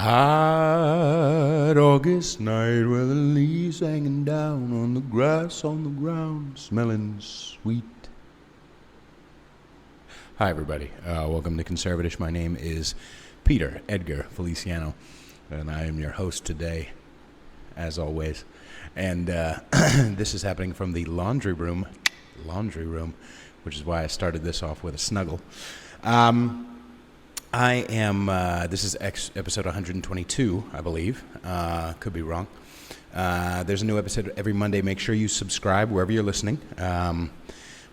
hot August night where the leaves hanging down on the grass on the ground, smelling sweet. Hi, everybody. Welcome to Conservatish. My name is Peter Edgar Feliciano, and I am your host today, as always. And this is happening from the laundry room, which is why I started this off with a snuggle. This is episode 122, I believe. Could be wrong. There's a new episode every Monday. Make sure you subscribe wherever you're listening,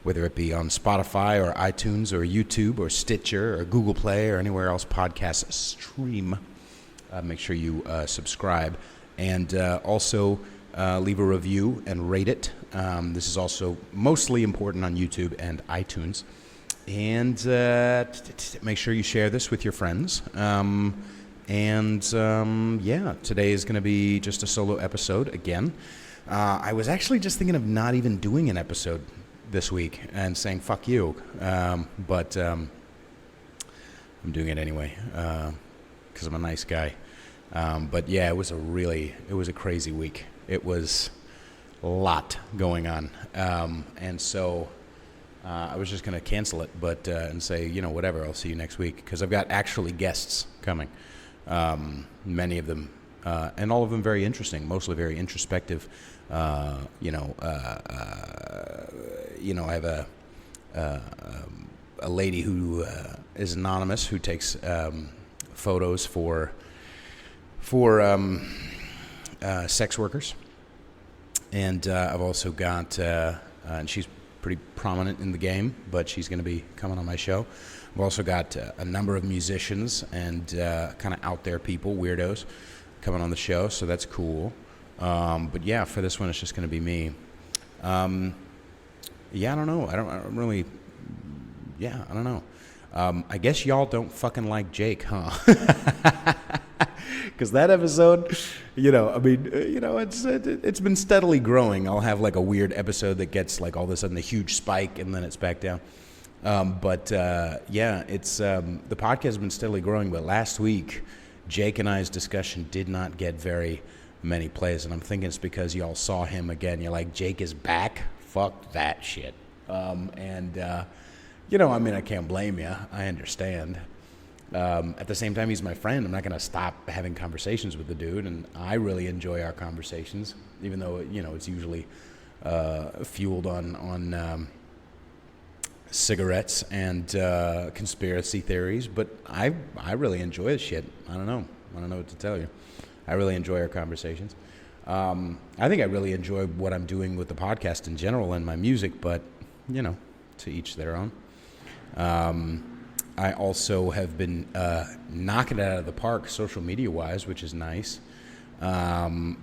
whether it be on Spotify or iTunes or YouTube or Stitcher or Google Play or anywhere else podcasts stream. Make sure you subscribe and also leave a review and rate it. This is also mostly important on YouTube and iTunes. And make sure you share this with your friends. Today is going to be just a solo episode again. I was actually just thinking of not even doing an episode this week and saying fuck you, but I'm doing it anyway because I'm a nice guy. But yeah, it was a crazy week. It was a lot going on, and so I was just going to cancel it, but and say, whatever, I'll see you next week, because I've got actually guests coming, many of them, and all of them very interesting, mostly very introspective. I have a lady who is anonymous, who takes photos for sex workers, and I've also got, and she's pretty prominent in the game, but she's going to be coming on my show. I've also got a number of musicians and kind of out there people, weirdos, coming on the show, so that's cool. But yeah, for this one, it's just going to be me. I don't know. I don't know. I guess y'all don't fucking like Jake, huh? Because that episode, it's been steadily growing. I'll have like a weird episode that gets like all of a sudden a huge spike and then it's back down. It's the podcast has been steadily growing. But last week, Jake and I's discussion did not get very many plays, and I'm thinking it's because y'all saw him again. You're like, Jake is back? Fuck that shit. I can't blame you. I understand. At the same time, he's my friend. I'm not going to stop having conversations with the dude, and I really enjoy our conversations, even though, it's usually fueled on cigarettes and conspiracy theories, but I really enjoy this shit. I don't know what to tell you. I really enjoy our conversations. I think I really enjoy what I'm doing with the podcast in general and my music, but, to each their own. I also have been knocking it out of the park social media-wise, which is nice. I don't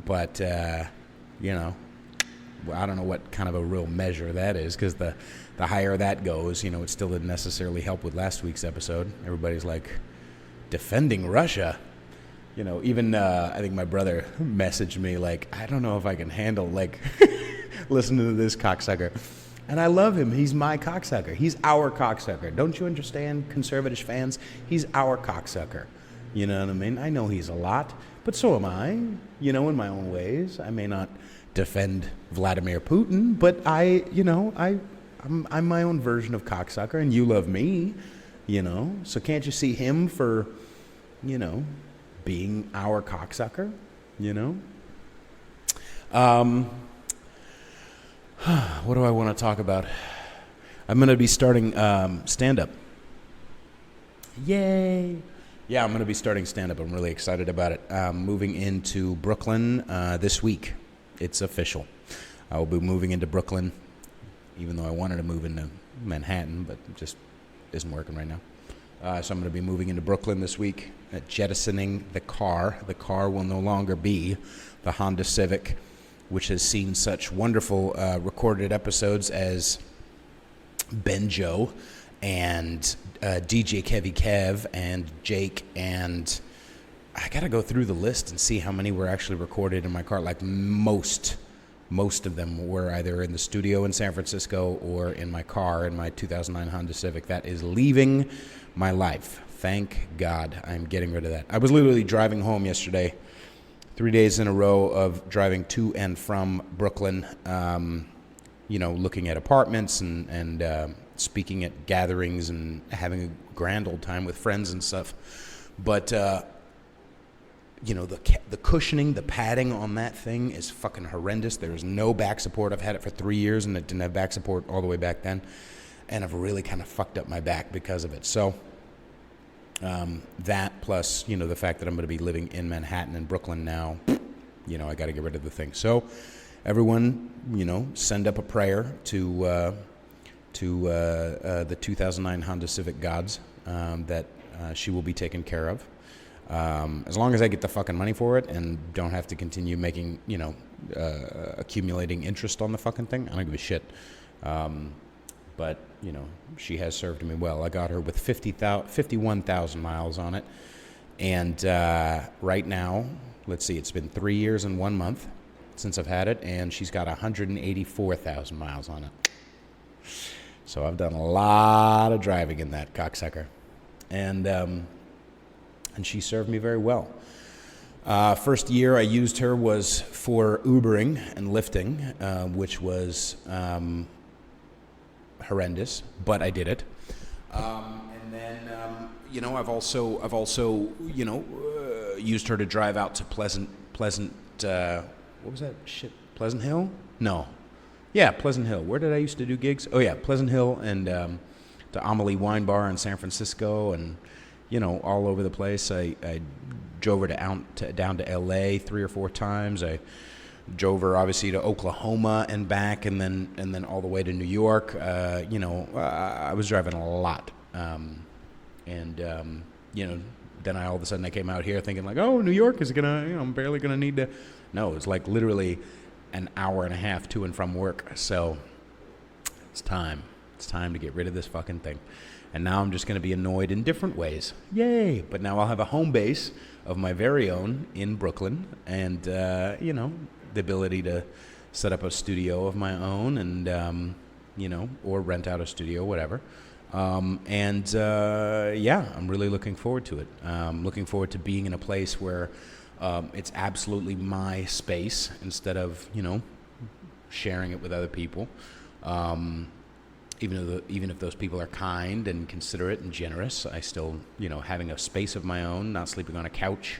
know what kind of a real measure that is, because the higher that goes, it still didn't necessarily help with last week's episode. Everybody's like, defending Russia. Even I think my brother messaged me like, I don't know if I can handle like listening to this cocksucker. And I love him. He's my cocksucker. He's our cocksucker. Don't you understand, Conservatish fans? He's our cocksucker. You know what I mean? I know he's a lot, but so am I, in my own ways. I may not defend Vladimir Putin, but I'm my own version of cocksucker, and you love me, So can't you see him for, being our cocksucker, What do I want to talk about? I'm going to be starting stand-up. Yay! Yeah, I'm going to be starting stand-up. I'm really excited about it. Moving into Brooklyn this week. It's official. I will be moving into Brooklyn, even though I wanted to move into Manhattan, but it just isn't working right now. So I'm going to be moving into Brooklyn this week, jettisoning the car. The car will no longer be the Honda Civic, which has seen such wonderful recorded episodes as Benjo and DJ Kevy Kev and Jake, and I got to go through the list and see how many were actually recorded in my car. Like most of them were either in the studio in San Francisco or in my car in my 2009 Honda Civic. That is leaving my life Thank God I'm getting rid of that. I was literally driving home yesterday, 3 days in a row of driving to and from Brooklyn, looking at apartments and speaking at gatherings and having a grand old time with friends and stuff. But, the cushioning, the padding on that thing is fucking horrendous. There's no back support. I've had it for 3 years, and it didn't have back support all the way back then. And I've really kind of fucked up my back because of it. So that plus, the fact that I'm going to be living in Manhattan and Brooklyn now, I got to get rid of the thing. So everyone, send up a prayer to the 2009 Honda Civic gods that she will be taken care of. As long as I get the fucking money for it and don't have to continue making, accumulating interest on the fucking thing, I don't give a shit. But, she has served me well. I got her with 51,000 miles on it. And right now, let's see, it's been 3 years and 1 month since I've had it, and she's got 184,000 miles on it. So I've done a lot of driving in that cocksucker. And she served me very well. First year I used her was for Ubering and lifting, which was horrendous, but I did it. And then, I've also used her to drive out to Pleasant, what was that shit? Pleasant Hill? No. Yeah, Pleasant Hill. Where did I used to do gigs? Oh yeah, Pleasant Hill and to Amelie Wine Bar in San Francisco and, all over the place. I drove her down to L.A. 3 or 4 times. I drove her obviously to Oklahoma and back, and then all the way to New York. I was driving a lot, then all of a sudden I came out here thinking like, oh, New York is gonna, I'm barely gonna need to. No, it's like literally an hour and a half to and from work. So it's time. It's time to get rid of this fucking thing. And now I'm just going to be annoyed in different ways. Yay! But now I'll have a home base of my very own in Brooklyn and, the ability to set up a studio of my own and, or rent out a studio, whatever. I'm really looking forward to it. Looking forward to being in a place where it's absolutely my space instead of, sharing it with other people. Even if those people are kind and considerate and generous, I still, having a space of my own, not sleeping on a couch,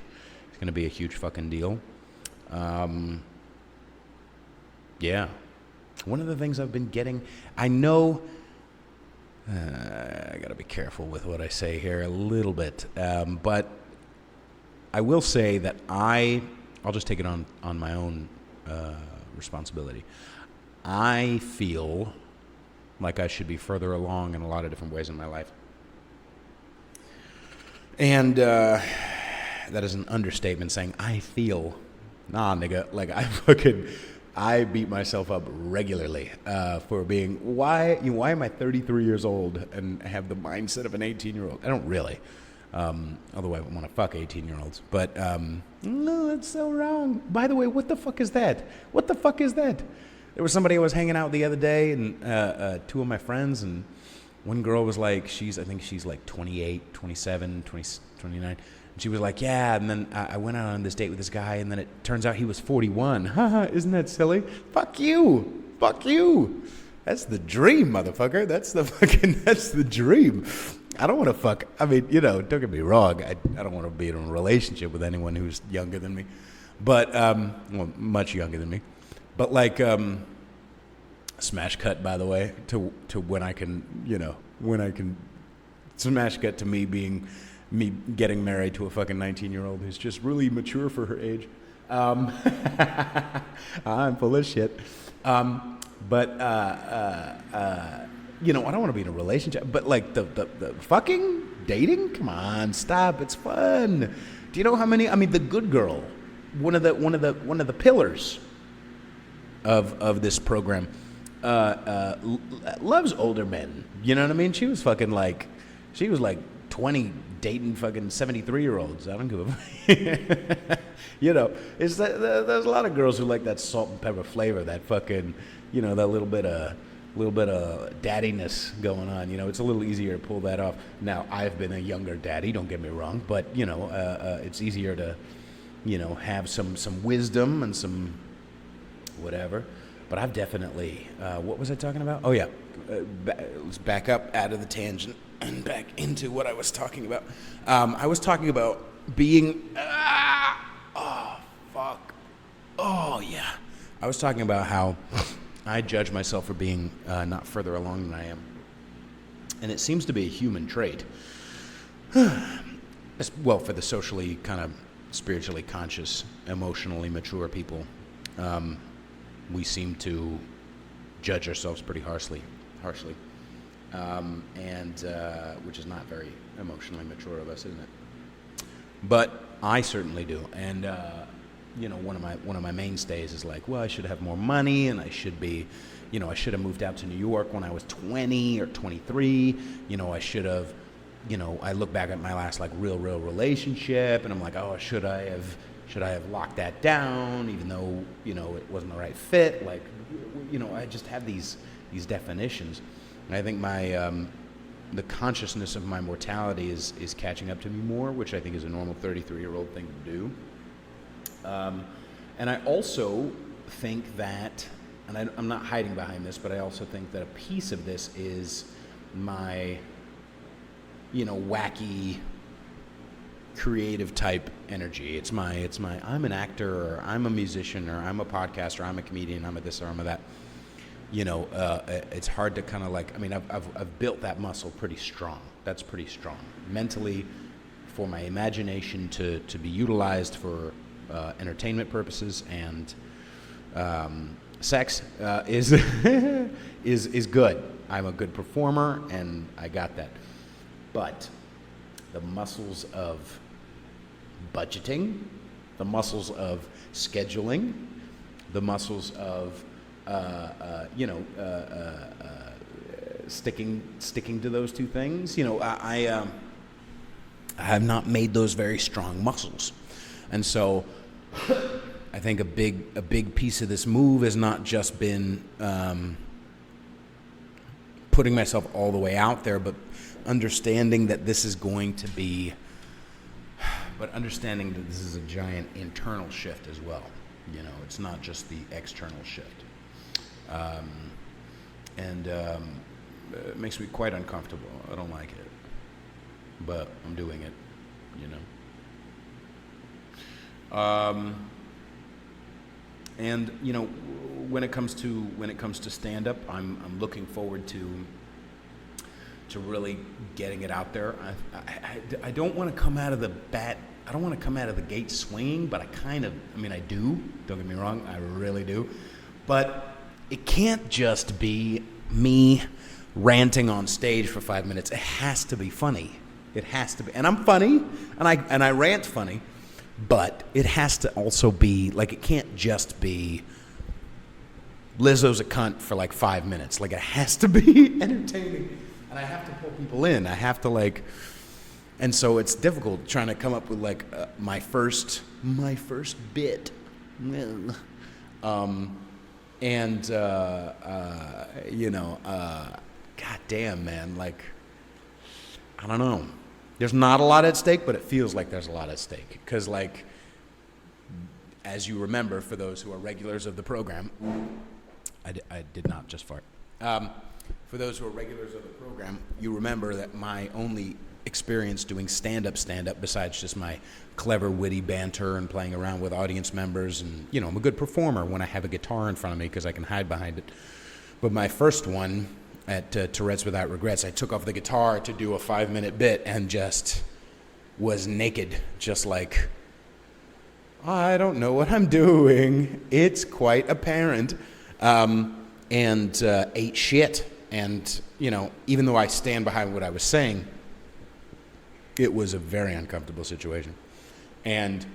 is going to be a huge fucking deal. Yeah. One of the things I've been getting, I know, I got to be careful with what I say here a little bit, but I will say that I'll just take it on my own responsibility. I feel like I should be further along in a lot of different ways in my life. And that is an understatement saying I feel. Nah, nigga, like I beat myself up regularly for being, why am I 33 years old and have the mindset of an 18-year-old? I don't really. Although I want to fuck 18-year-olds. But, no, that's so wrong. By the way, what the fuck is that? What the fuck is that? There was somebody I was hanging out with the other day, and 2 of my friends, and one girl was like, I think she's like 28, 27, 29. And she was like, yeah, and then I went out on this date with this guy, and then it turns out he was 41. Haha, isn't that silly? Fuck you. Fuck you. That's the dream, motherfucker. That's the dream. I don't want to fuck. I mean, don't get me wrong. I don't want to be in a relationship with anyone who's younger than me, but, much younger than me. But like, smash cut, by the way, to when I can, smash cut to me getting married to a fucking 19-year-old who's just really mature for her age. I'm full of shit. But I don't want to be in a relationship. But like the fucking dating, come on, stop. It's fun. Do you know how many? I mean, the good girl, one of the pillars of this program, loves older men. You know what I mean? She was like 20 dating fucking 73-year-olds. I don't give a there's a lot of girls who like that salt and pepper flavor, that fucking, that little bit of little bit of daddiness going on. You know, it's a little easier to pull that off. Now, I've been a younger daddy, don't get me wrong, but, you know, it's easier to, you know, have some wisdom and some whatever. But I've definitely, what was I talking about? Oh, yeah. Let's back up out of the tangent and back into what I was talking about. I was talking about being, oh, fuck. Oh, yeah. I was talking about how I judge myself for being not further along than I am. And it seems to be a human trait. Well, for the socially kind of spiritually conscious, emotionally mature people, we seem to judge ourselves pretty harshly, and which is not very emotionally mature of us, isn't it? But I certainly do, and you know, one of my mainstays is like, well, I should have more money, and I should be, you know, I should have moved out to New York when I was 20 or 23. You know, I should have, you know, I look back at my last like real relationship, and I'm like, oh, should I have locked that down, even though, you know, it wasn't the right fit? Like, you know, I just have these definitions, and I think my the consciousness of my mortality is catching up to me more, which I think is a normal 33-year-old thing to do. And I also think that, and I'm not hiding behind this, but I also think that a piece of this is my, you know, wacky, creative type energy. It's my I'm an actor, or I'm a musician, or I'm a podcaster, or I'm a comedian, I'm a this, or I'm a that. You know, it's hard to kind of like, I mean, I've built that muscle pretty strong. That's pretty strong. Mentally, for my imagination to be utilized for entertainment purposes, and sex is is good. I'm a good performer, and I got that. But the muscles of budgeting, the muscles of scheduling, the muscles of you know, sticking to those two things. You know, I have not made those very strong muscles, and so I think a big piece of this move has not just been putting myself all the way out there, but understanding that this is going to be, but understanding that this is a giant internal shift as well. You know, it's not just the external shift. And it makes me quite uncomfortable. I don't like it, but I'm doing it, you know. And you know, when it comes to stand up, I'm looking forward to really getting it out there. I don't want to come out of the I don't want to come out of the gate swinging, but I mean, I do. Don't get me wrong, I really do. But it can't just be me ranting on stage for 5 minutes. It has to be funny. It has to be. And I'm funny, and I rant funny, but it has to also be, like, it can't just be Lizzo's a cunt for like 5 minutes. Like, it has to be entertaining, and I have to pull people in. I have to, like, and so it's difficult trying to come up with like my first bit. And, you know, goddamn, man, like, I don't know. There's not a lot at stake, but it feels like there's a lot at stake. Because, like, as you remember, for those who are regulars of the program, I did not just fart. For those who are regulars of the program, you remember that my only experience doing stand-up, besides just my clever, witty banter and playing around with audience members, and, you know, I'm a good performer when I have a guitar in front of me because I can hide behind it. But my first one at Tourette's Without Regrets, I took off the guitar to do a 5-minute bit and just was naked, just like, I don't know what I'm doing. It's quite apparent. And ate shit. And, you know, even though I stand behind what I was saying, it was a very uncomfortable situation. And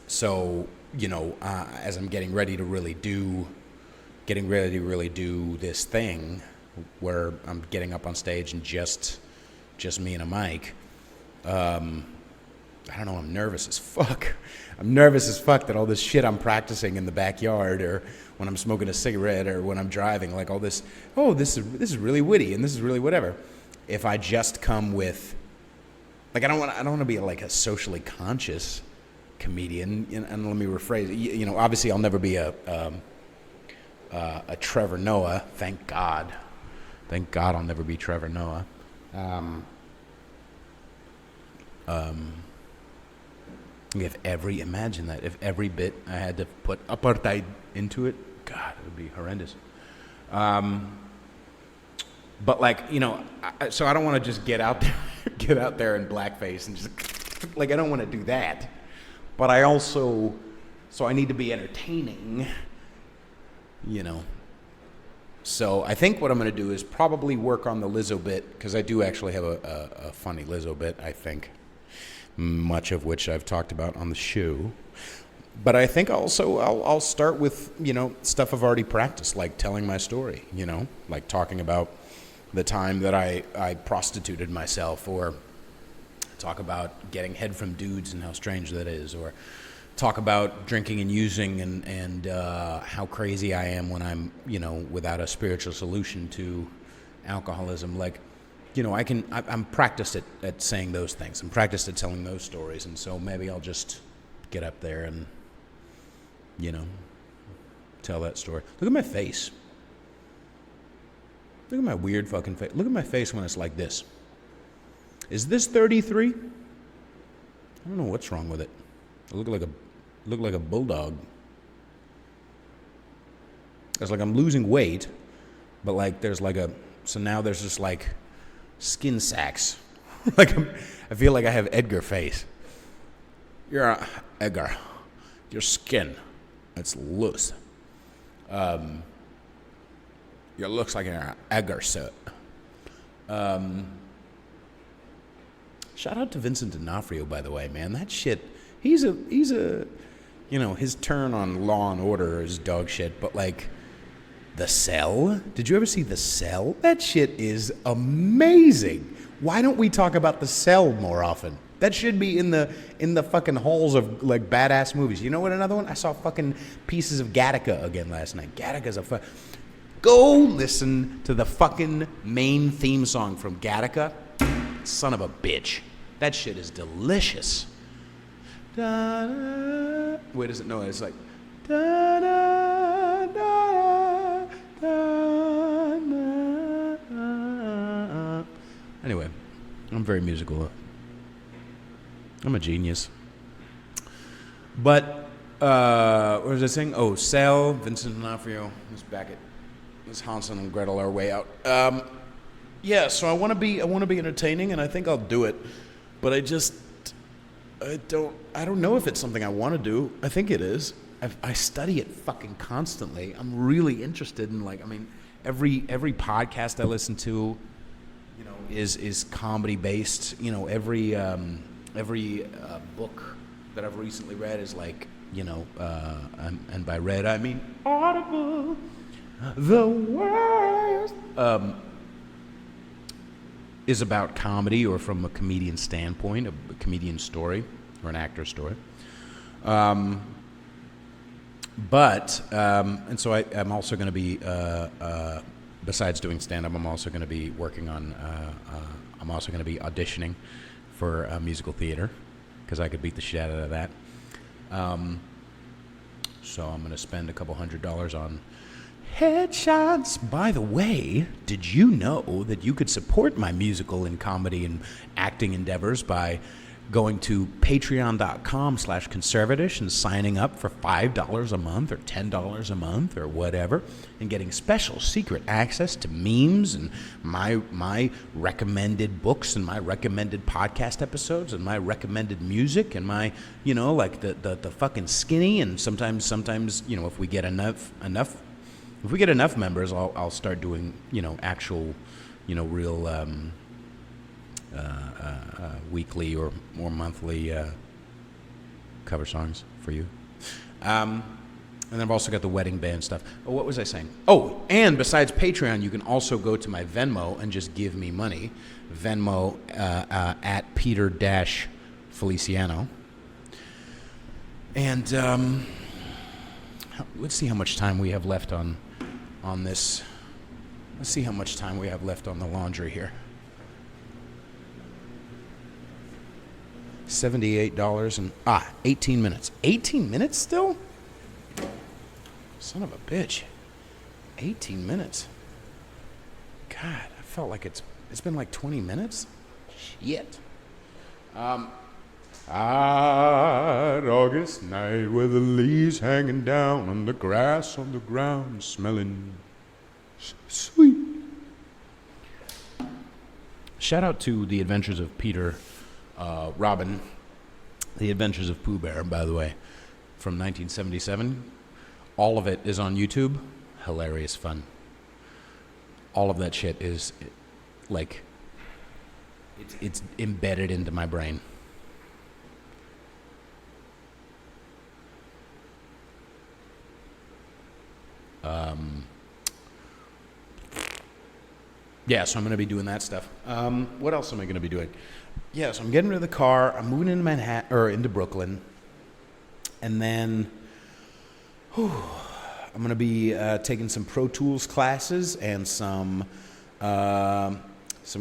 so, you know, as I'm getting ready to really do this thing where I'm getting up on stage and just me and a mic, I don't know, I'm nervous as fuck. I'm nervous as fuck that all this shit I'm practicing in the backyard or when I'm smoking a cigarette or when I'm driving, like all this, oh, this is really witty and this is really whatever. If I just come with, like, I don't want to be like a socially conscious comedian, and let me rephrase it. Obviously I'll never be a Trevor Noah. Thank God I'll never be Trevor Noah. Imagine that if every bit I had to put apartheid into it, God, it would be horrendous. But like, so I don't want to just get out there in blackface and just like, I don't want to do that. But I also, so I need to be entertaining, So I think what I'm going to do is probably work on the Lizzo bit, because I do actually have a funny Lizzo bit, I think, much of which I've talked about on the show. But I think also I'll start with, stuff I've already practiced, like telling my story, like talking about the time that I prostituted myself, or talk about getting head from dudes and how strange that is, or talk about drinking and using and how crazy I am when I'm, without a spiritual solution to alcoholism. Like, I'm practiced at saying those things. I'm practiced at telling those stories. And so maybe I'll just get up there and, tell that story. Look at my face. Look at my weird fucking face. Look at my face when it's like this. Is this 33? I don't know what's wrong with it. I look like a bulldog. It's like I'm losing weight, but like so now there's just like skin sacks. I feel like I have Edgar face. Edgar. Your skin, it's loose. It looks like an Edgar Suit. Shout out to Vincent D'Onofrio, by the way, man. That shit, he's a, his turn on Law and Order is dog shit, but like, The Cell? Did you ever see The Cell? That shit is amazing. Why don't we talk about The Cell more often? That should be in the fucking halls of like badass movies. You know what? Another one? I saw fucking Pieces of Gattaca again last night. Gattaca's Go listen to the fucking main theme song from Gattaca. Son of a bitch. That shit is delicious. Da-da. Wait, is it? No, it's like. Da-da, da-da, da-da. Anyway, I'm very musical. I'm a genius. But, what was I saying? Oh, Cell, Vincent D'Onofrio, Miss Beckett, Miss Hansen and Gretel are way out. Yeah, so I want to be entertaining, and I think I'll do it. But I don't know if it's something I want to do. I think it is. I study it fucking constantly. I'm really interested in every podcast I listen to, is comedy based. Every book that I've recently read is and by read I mean Audible. The worst is about comedy, or from a comedian standpoint, a comedian story or an actor's story. And so I'm also going to be, besides doing stand-up, I'm also going to be working on, I'm also going to be auditioning for musical theater, because I could beat the shit out of that. So I'm going to spend a couple $100 on headshots. By the way, did you know that you could support my musical and comedy and acting endeavors by going to patreon.com/conservatish and signing up for $5 a month or $10 a month or whatever, and getting special secret access to memes and my recommended books and my recommended podcast episodes and my recommended music and my, the fucking skinny, and sometimes, if we get enough members, I'll start doing, actual, real weekly or more monthly cover songs for you. And then I've also got the wedding band stuff. Oh, what was I saying? Oh, and besides Patreon, you can also go to my Venmo and just give me money. Venmo at Peter-Funk. Feliciano. And let's see how much time we have left on this. Let's see how much time we have left on the laundry here. $78 and 18 minutes. 18 minutes still? Son of a bitch. 18 minutes. God, I felt like it's been like 20 minutes. Shit. August night with the leaves hanging down and the grass on the ground smelling sweet. Shout out to The Adventures of Peter Robin, The Adventures of Pooh Bear, by the way, from 1977. All of it is on YouTube. Hilarious fun. All of that shit is like it's embedded into my brain. Yeah, so I'm going to be doing that stuff. What else am I going to be doing? Yeah, so I'm getting rid of the car. I'm moving into Manhattan or into Brooklyn, and then I'm going to be taking some Pro Tools classes and some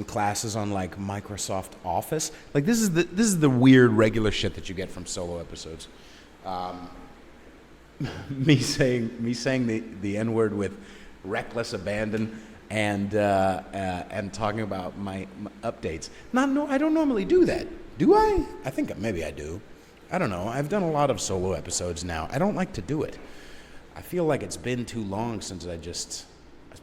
classes on like Microsoft Office. Like this is the weird regular shit that you get from solo episodes. Me saying the N-word with reckless abandon. And talking about my updates. I don't normally do that. Do I? I think maybe I do. I don't know. I've done a lot of solo episodes now. I don't like to do it. I feel like it's been too long since it's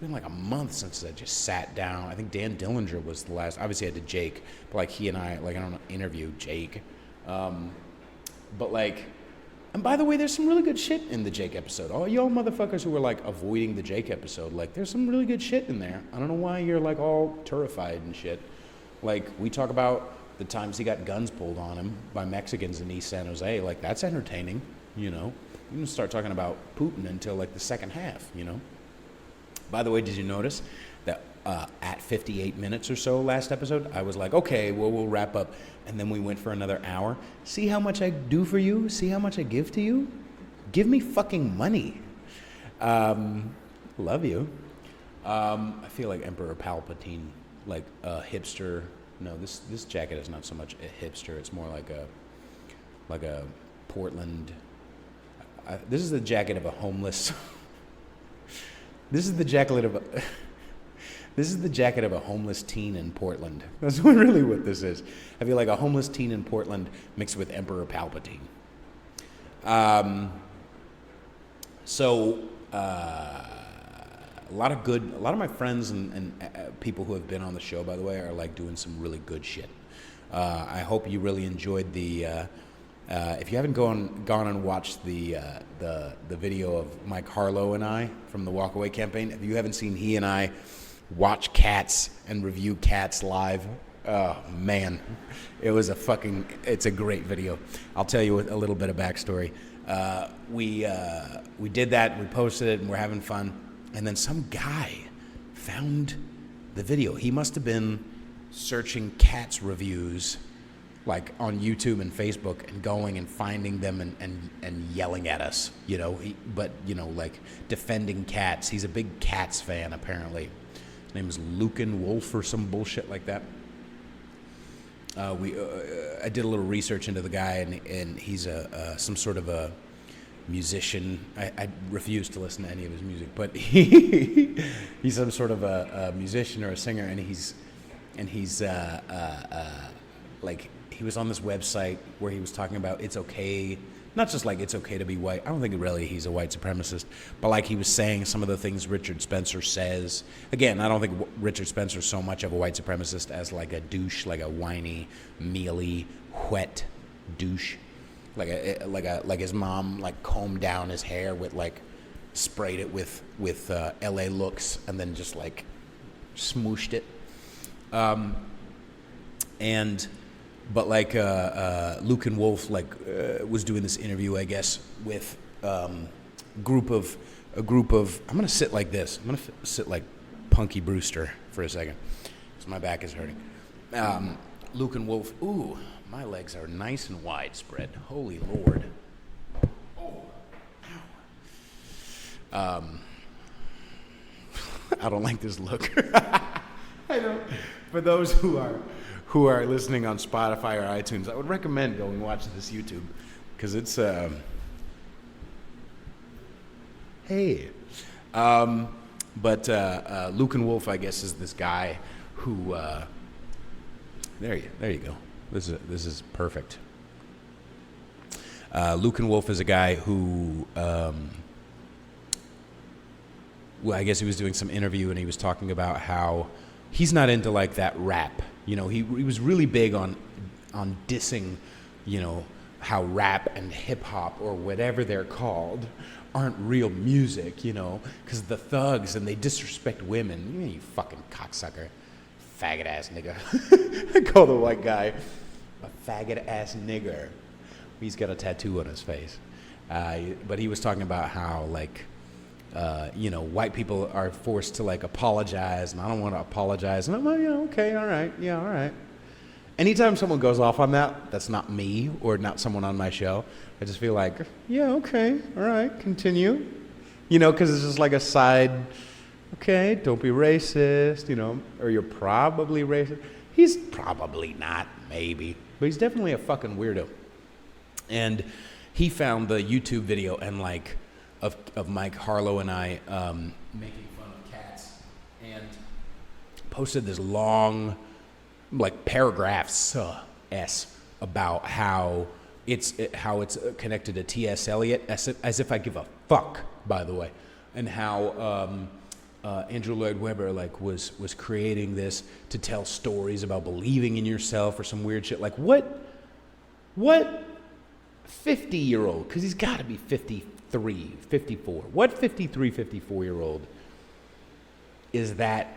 been like a month since I just sat down. I think Dan Dillinger was the last. Obviously I did Jake, but like he and I don't know, interviewed Jake. But like, and by the way, there's some really good shit in the Jake episode. All y'all motherfuckers who were like avoiding the Jake episode, like there's some really good shit in there. I don't know why you're like all terrified and shit. Like we talk about the times he got guns pulled on him by Mexicans in East San Jose. Like that's entertaining, you know. You don't start talking about Putin until like the second half, you know. By the way, did you notice that at 58 minutes or so last episode, I was like, okay, well, we'll wrap up. And then we went for another hour. See how much I do for you? See how much I give to you? Give me fucking money. Love you. I feel like Emperor Palpatine, like a hipster. No, this jacket is not so much a hipster. It's more like a Portland. This is the jacket of a homeless. This is the jacket of a homeless teen in Portland. That's really what this is. I feel like a homeless teen in Portland mixed with Emperor Palpatine. A lot of my friends and people who have been on the show, by the way, are like doing some really good shit. I hope you really enjoyed the. If you haven't gone and watched the video of Mike Harlow and I from the Walkaway campaign, if you haven't seen he and I watch cats and review cats live, oh man, it's a great video. I'll tell you a little bit of backstory. We did that, we posted it, and we're having fun. And then some guy found the video. He must have been searching cats reviews like on YouTube and Facebook and going and finding them and yelling at us, you know, but like defending cats. He's a big Cats fan, apparently. His name is Lucan Wolf or some bullshit like that. I did a little research into the guy, and he's some sort of a musician. I refuse to listen to any of his music, but he's some sort of a musician or a singer, and he's like, he was on this website where he was talking about it's okay, not just like it's okay to be white. I don't think really he's a white supremacist, but like he was saying some of the things Richard Spencer says. Again, I don't think Richard Spencer is so much of a white supremacist as like a douche, like a whiny, mealy, wet douche, like his mom like combed down his hair with like sprayed it with LA Looks and then just like smooshed it. But like Lucan Wolf was doing this interview, I guess, with a group of. I'm gonna sit like this. I'm gonna sit like Punky Brewster for a second, because my back is hurting. Lucan Wolf. Ooh, My legs are nice and widespread. Holy Lord. Oh. Ow. I don't like this look. I don't. For those who are listening on Spotify or iTunes, I would recommend going watch this YouTube because it's hey. But Lucan Wolf, I guess, is this guy who there you go. This is perfect. Lucan Wolf is a guy who well, I guess he was doing some interview and he was talking about how he's not into like that rap. You know, he was really big on dissing, you know, how rap and hip hop or whatever they're called aren't real music, you know, because the thugs and they disrespect women. You fucking cocksucker, faggot ass nigga. I call the white guy a faggot ass nigger. He's got a tattoo on his face. But he was talking about how like, you know, white people are forced to like apologize, and I don't want to apologize. And I'm like, yeah, okay, all right, yeah, all right. Anytime someone goes off on that, that's not me or not someone on my show, I just feel like, yeah, okay, all right, continue. You know, because it's just like a side, okay, don't be racist, you know, or you're probably racist. He's probably not, maybe, but he's definitely a fucking weirdo. And he found the YouTube video and like, of Mike Harlow and I making fun of cats, and posted this long, like paragraphs about how it's connected to T.S. Eliot, as if I give a fuck, by the way, and how Andrew Lloyd Webber like was creating this to tell stories about believing in yourself or some weird shit. Like what 50-year-old, because he's got to be 53, 54. What 53, 54-year-old is that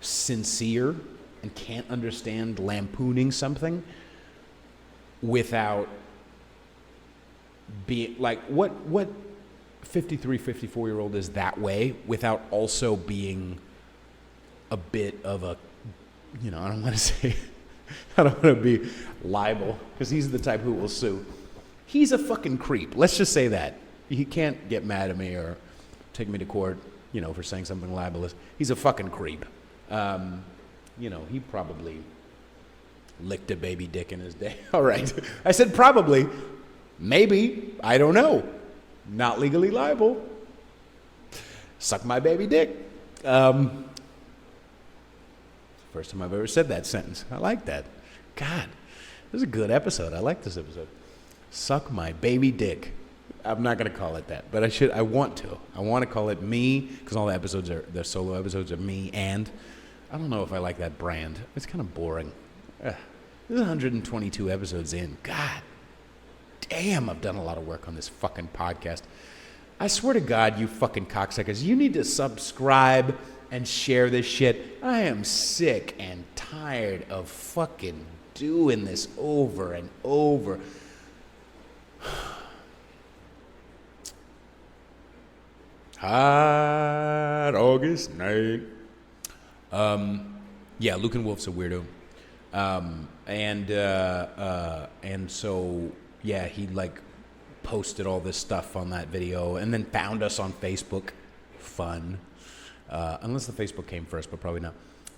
sincere and can't understand lampooning something without being like, what 53, 54-year-old is that way without also being a bit of a, you know, I don't want to say, I don't want to be liable because he's the type who will sue. He's a fucking creep. Let's just say that. He can't get mad at me or take me to court, you know, for saying something libelous. He's a fucking creep. You know, he probably licked a baby dick in his day. All right. I said probably. Maybe. I don't know. Not legally liable. Suck my baby dick. First time I've ever said that sentence. I like that. God, this is a good episode. I like this episode. Suck my baby dick. I'm not going to call it that, but I want to. I want to call it me, because all the solo episodes are me, and I don't know if I like that brand. It's kind of boring. This is 122 episodes in. God damn, I've done a lot of work on this fucking podcast. I swear to God, you fucking cocksuckers, you need to subscribe and share this shit. I am sick and tired of fucking doing this over and over. Hot August night. Yeah, Lucan Wolf's a weirdo. And so, yeah, he like posted all this stuff on that video and then found us on Facebook. Fun. Unless the Facebook came first, but probably not.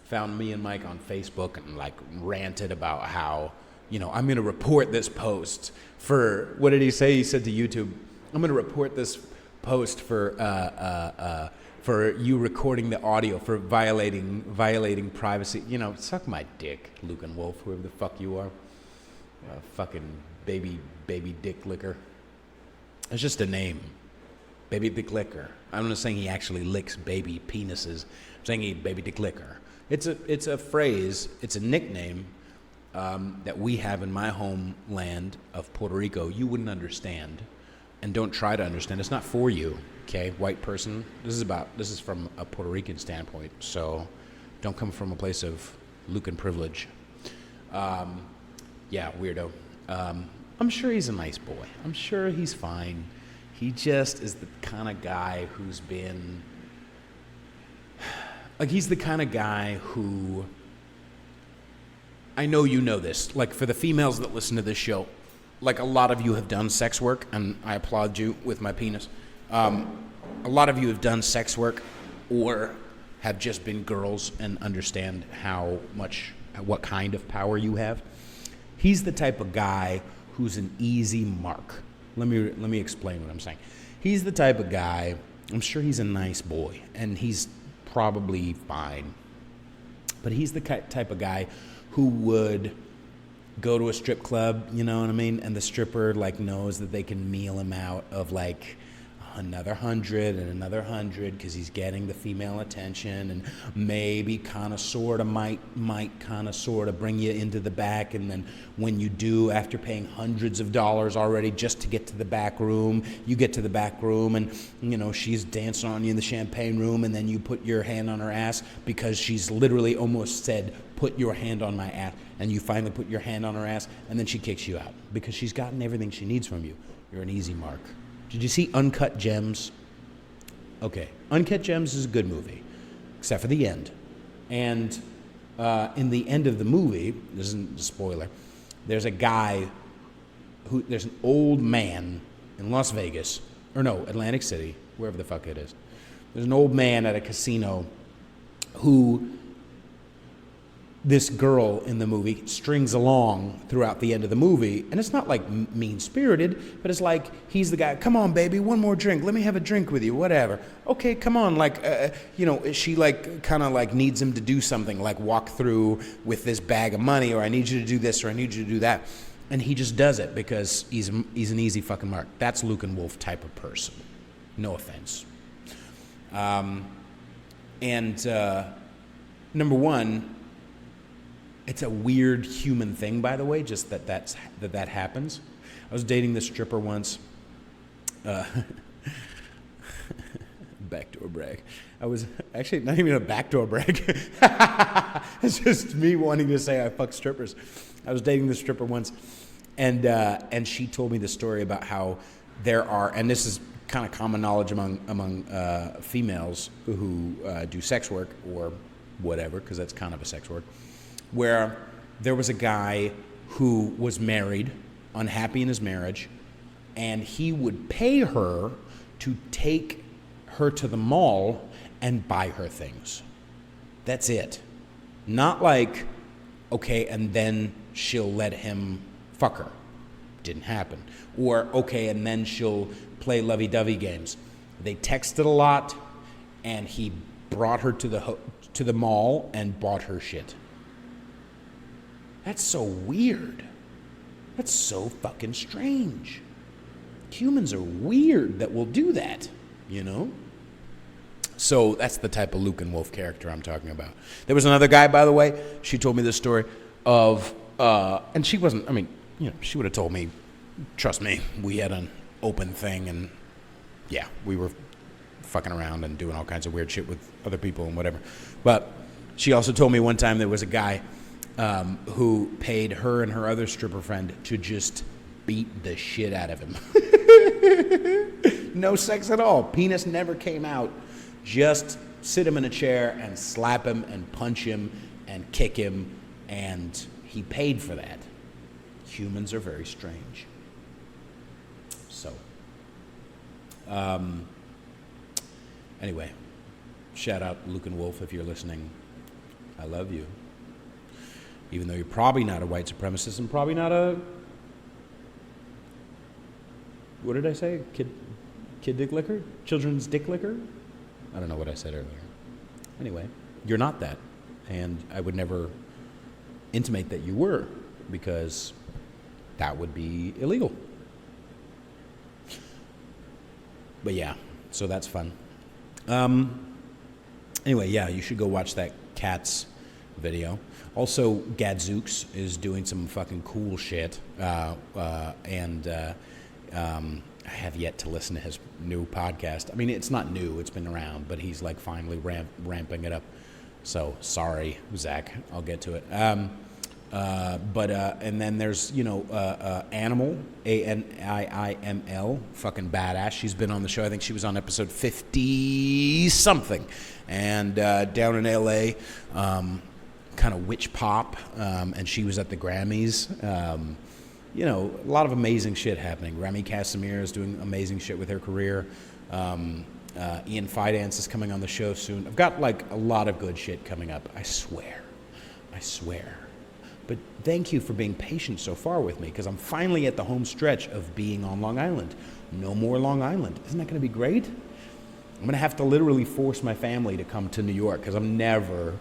Found me and Mike on Facebook and like ranted about how, you know, I'm going to report this post for, what did he say? He said to YouTube, I'm going to report this post for you recording the audio, for violating privacy. You know, suck my dick, Lucan Wolf, whoever the fuck you are. Fucking baby dick licker. It's just a name. Baby dick licker. I'm not saying he actually licks baby penises. I'm saying he baby dick licker. It's a phrase. It's a nickname that we have in my homeland of Puerto Rico. You wouldn't understand, and don't try to understand. It's not for you, okay, white person. This is from a Puerto Rican standpoint. So, don't come from a place of Lucan privilege. Yeah, weirdo. I'm sure he's a nice boy. I'm sure he's fine. He just is the kind of guy who's been, like, he's the kind of guy who I know you know this. Like, for the females that listen to this show, like, a lot of you have done sex work, and I applaud you with my penis. A lot of you have done sex work or have just been girls and understand what kind of power you have. He's the type of guy who's an easy mark. Let me explain what I'm saying. He's the type of guy, I'm sure he's a nice boy, and he's probably fine. But he's the type of guy who would go to a strip club, you know what I mean? And the stripper, like, knows that they can meal him out of, like, another 100 and another 100 because he's getting the female attention, and maybe kind of sort of might kind of sort of bring you into the back, and then when you do, after paying hundreds of dollars already just to get to the back room, you get to the back room and, you know, she's dancing on you in the champagne room, and then you put your hand on her ass because she's literally almost said, put your hand on my ass, and you finally put your hand on her ass, and then she kicks you out because she's gotten everything she needs from you. You're an easy mark. Did you see Uncut Gems? Okay, Uncut Gems is a good movie, except for the end. And in the end of the movie, this isn't a spoiler, there's an old man in Las Vegas, or no, Atlantic City, wherever the fuck it is. There's an old man at a casino who this girl in the movie strings along throughout the end of the movie. And it's not like mean-spirited, but it's like, he's the guy, come on, baby, one more drink. Let me have a drink with you, whatever. Okay, come on. Like, you know, she like kind of like needs him to do something, like walk through with this bag of money, or I need you to do this, or I need you to do that. And he just does it because he's an easy fucking mark. That's Lucan Wolf type of person. No offense. Number one, it's a weird human thing, by the way, just that happens. I was dating this stripper once. Backdoor brag. I was actually not even a backdoor brag. It's just me wanting to say I fuck strippers. I was dating this stripper once, and she told me the story about how there are, and this is kind of common knowledge among females who do sex work or whatever, because that's kind of a sex work, where there was a guy who was married, unhappy in his marriage, and he would pay her to take her to the mall and buy her things. That's it. Not like, okay, and then she'll let him fuck her. Didn't happen. Or, okay, and then she'll play lovey-dovey games. They texted a lot, and he brought her to the mall and bought her shit. That's so weird. That's so fucking strange. Humans are weird that will do that, you know? So that's the type of Lucan Wolf character I'm talking about. There was another guy, by the way, she told me this story of, and she wasn't, I mean, you know, she would have told me, trust me, we had an open thing, and yeah, we were fucking around and doing all kinds of weird shit with other people and whatever. But she also told me one time there was a guy who paid her and her other stripper friend to just beat the shit out of him. No sex at all. Penis never came out. Just sit him in a chair and slap him and punch him and kick him, and he paid for that. Humans are very strange. So, anyway, shout out Lucan Wolf if you're listening. I love you. Even though you're probably not a white supremacist and probably not a, what did I say? Kid dick licker? Children's dick licker? I don't know what I said earlier. Anyway, you're not that. And I would never intimate that you were, because that would be illegal. But yeah, so that's fun. Anyway, yeah, you should go watch that Cats video. Also, Gadzooks is doing some fucking cool shit, and I have yet to listen to his new podcast. I mean, it's not new; it's been around, but he's like finally ramping it up. So sorry, Zach, I'll get to it. And then there's, you know, Animal, ANIIML, fucking badass. She's been on the show. I think she was on episode 50 something, and down in LA. kind of witch pop, and she was at the Grammys. You know, a lot of amazing shit happening. Remy Casimir is doing amazing shit with her career. Ian Fidance is coming on the show soon. I've got like a lot of good shit coming up. I swear. But thank you for being patient so far with me, because I'm finally at the home stretch of being on Long Island. No more Long Island. Isn't that going to be great? I'm going to have to literally force my family to come to New York, because I'm never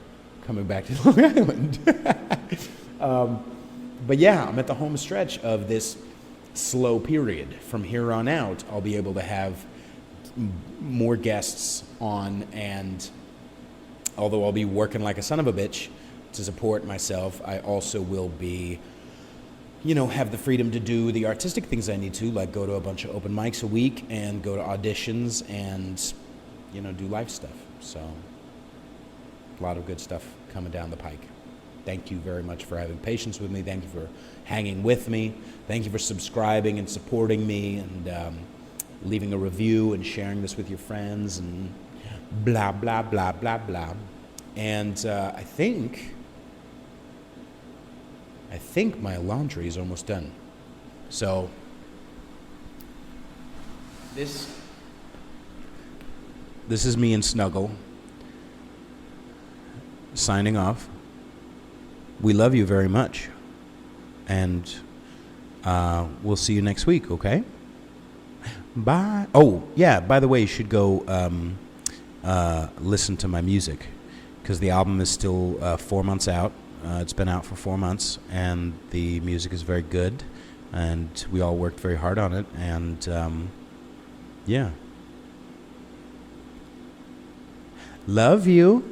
coming back to Long Island. But yeah, I'm at the home stretch of this slow period. From here on out, I'll be able to have more guests on, and although I'll be working like a son of a bitch to support myself, I also will be, you know, have the freedom to do the artistic things I need to, like go to a bunch of open mics a week and go to auditions and, you know, do live stuff. So a lot of good stuff coming down the pike. Thank you very much for having patience with me. Thank you for hanging with me. Thank you for subscribing and supporting me, and leaving a review and sharing this with your friends and blah, blah, blah, blah, blah. And I think my laundry is almost done. So this is me and Snuggle signing off. We love you very much, and we'll see you next week, okay? Bye. Oh, yeah, by the way, you should go listen to my music, because the album is still 4 months out. It's been out for 4 months, and the music is very good, and we all worked very hard on it, and yeah. Love you.